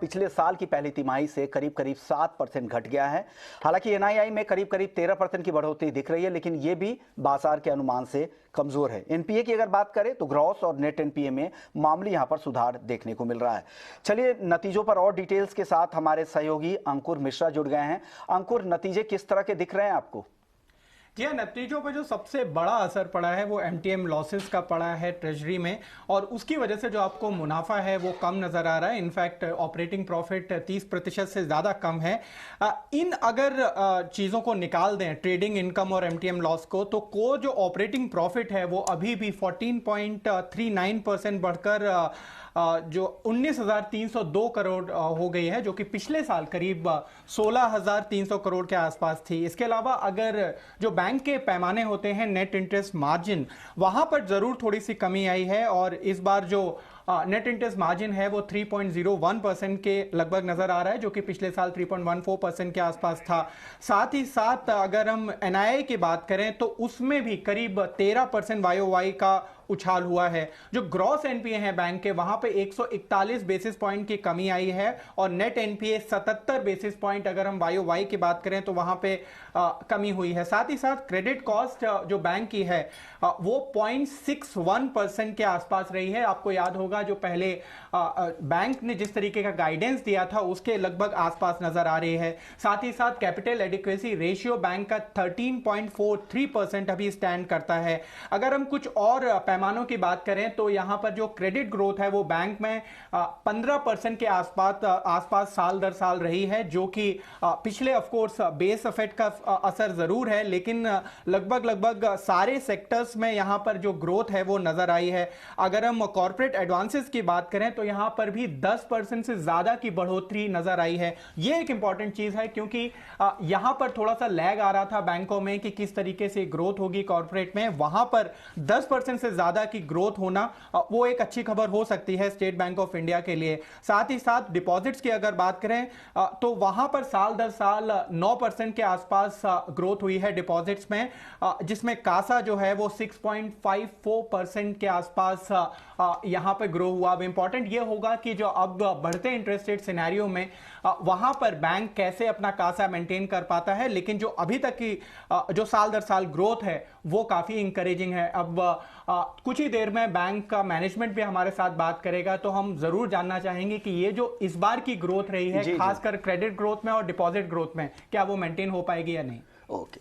पिछले साल की पहली तिमाही से करीब करीब 7% घट गया है। हालांकि एनआईआई में करीब करीब 13% की बढ़ोतरी दिख रही है, लेकिन ये भी बाजार के अनुमान से कमजोर है। एनपीए की अगर बात करें तो ग्रॉस और नेट एनपीए में मामूली यहां पर सुधार देखने को मिल रहा है। चलिए नतीजों पर और डिटेल्स के साथ हमारे सहयोगी अंकुर मिश्रा जुड़ गए हैं। अंकुर, नतीजे किस तरह के दिख रहे हैं आपको? जी हाँ, नतीजों पर जो सबसे बड़ा असर पड़ा है वो एमटीएम लॉसेस का पड़ा है ट्रेजरी में, और उसकी वजह से जो आपको मुनाफा है वो कम नजर आ रहा है। इनफैक्ट ऑपरेटिंग प्रॉफिट 30% से ज़्यादा कम है। इन अगर चीज़ों को निकाल दें, ट्रेडिंग इनकम और एमटीएम लॉस को, तो जो ऑपरेटिंग प्रॉफिट है वो अभी भी 14.39% बढ़कर जो 19,302 करोड़ हो गई है, जो कि पिछले साल करीब 16,300 करोड़ के आसपास थी। इसके अलावा अगर जो बैंक के पैमाने होते हैं नेट इंटरेस्ट मार्जिन, वहां पर जरूर थोड़ी सी कमी आई है, और इस बार जो नेट इंटरेस्ट मार्जिन है वो 3.01% के लगभग नजर आ रहा है, जो कि पिछले साल 3.14% के आसपास था। साथ ही साथ अगर हम एनआईआई की बात करें तो उसमें भी करीब 13% वाईओवाई का उछाल हुआ है। जो ग्रॉस एनपीए है बैंक के, वहां पे 141 बेसिस पॉइंट की कमी आई है, और नेट एनपीए 77 बेसिस पॉइंट अगर हम वाईओवाई की बात करें तो वहां पे कमी हुई है। साथ ही साथ क्रेडिट कॉस्ट जो बैंक की है वो 0.61% के आसपास रही है। आपको याद होगा जो पहले बैंक ने जिस तरीके का गाइडेंस दिया था उसके लगभग आसपास नजर आ रही है। साथ ही साथ कैपिटल एडिक्वेसी रेशियो बैंक का 13.43% अभी स्टैंड करता है। अगर हम कुछ और पैमानों की बात करें तो यहां पर जो क्रेडिट ग्रोथ है वो बैंक में 15% के आसपास साल दर साल रही है, जो कि पिछले ऑफकोर्स बेस इफेक्ट का असर जरूर है, लेकिन लगभग सारे सेक्टर्स में यहां पर जो ग्रोथ है वो नजर आई है। अगर हम कॉर्पोरेट एडवांसेस की बात करें तो यहां पर भी 10% से ज्यादा की बढ़ोतरी नजर आई है। यह एक इंपॉर्टेंट चीज है, क्योंकि यहां पर थोड़ा सा लैग आ रहा था बैंकों में कि किस तरीके से ग्रोथ होगी कॉर्पोरेट में। वहां पर 10% से ज्यादा की ग्रोथ होना वो एक अच्छी खबर हो सकती है स्टेट बैंक ऑफ इंडिया के लिए। साथ ही साथ डिपॉजिट्स की अगर बात करें तो वहां पर साल दर साल 9% के आसपास ग्रोथ हुई है डिपॉजिट्स में, जिसमें कासा जो है वो 6.54% के आसपास यहां पर ग्रो हुआ। अब इंपॉर्टेंट ये होगा कि जो अब बढ़ते इंटरेस्ट रेट सिनेरियो में वहां पर बैंक कैसे अपना कासा मेंटेन कर पाता है, लेकिन जो अभी तक की जो साल दर साल ग्रोथ है वो काफी इंकरेजिंग है। अब कुछ ही देर में बैंक का मैनेजमेंट भी हमारे साथ बात करेगा, तो हम जरूर जानना चाहेंगे कि ये जो इस बार की ग्रोथ रही है खासकर क्रेडिट ग्रोथ में और डिपॉजिट ग्रोथ में, क्या वो मेंटेन हो पाएगी या नहीं। ओके।